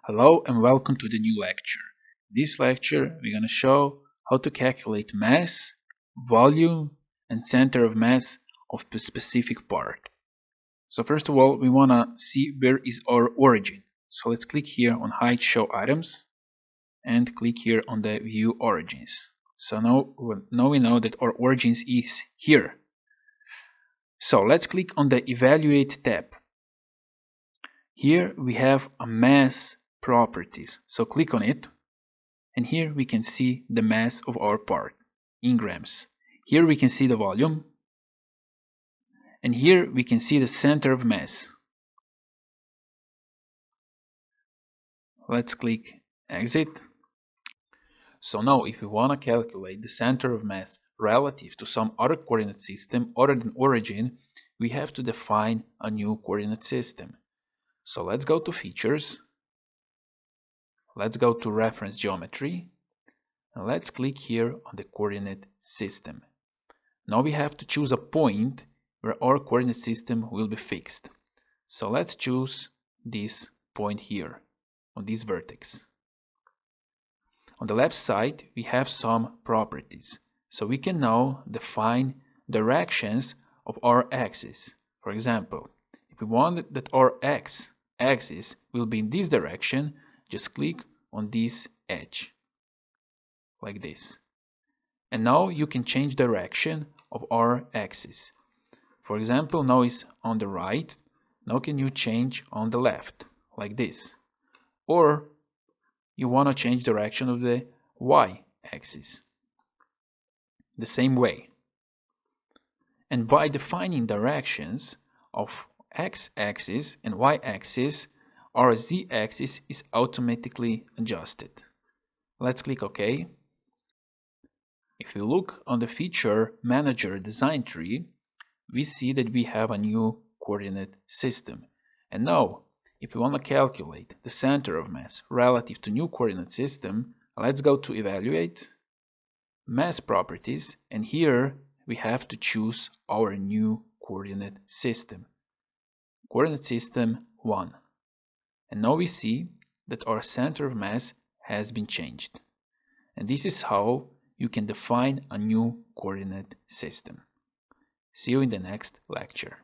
Hello and welcome to the new lecture. This lecture we're going to show how to calculate mass, volume and center of mass of a specific part. So first of all we want to see where is our origin. So let's click here on Hide Show Items and click here on the View Origins. So now we know that our origins is here. So let's click on the Evaluate tab. Here we have a mass properties, so click on it and here we can see the mass of our part in grams. Here we can see the volume and here we can see the center of mass. Let's click exit. So now if we want to calculate the center of mass relative to some other coordinate system other than origin, we have to define a new coordinate system. So let's go to Features. Let's go to Reference Geometry and let's click here on the coordinate system. Now we have to choose a point where our coordinate system will be fixed. So let's choose this point here on this vertex. On the left side we have some properties. So we can now define directions of our axis. For example, if we want that our x-axis will be in this direction, just click on this edge like this, and now you can change direction of our axis. For example, now it's on the right, now can you change on the left like this, or you want to change direction of the y-axis the same way. And by defining directions of x-axis and y-axis, our z-axis is automatically adjusted. Let's click OK. If we look on the Feature Manager design tree, we see that we have a new coordinate system. And now, if we want to calculate the center of mass relative to new coordinate system, let's go to Evaluate, Mass Properties, and here we have to choose our new coordinate system. Coordinate system 1. And now we see that our center of mass has been changed. And this is how you can define a new coordinate system. See you in the next lecture.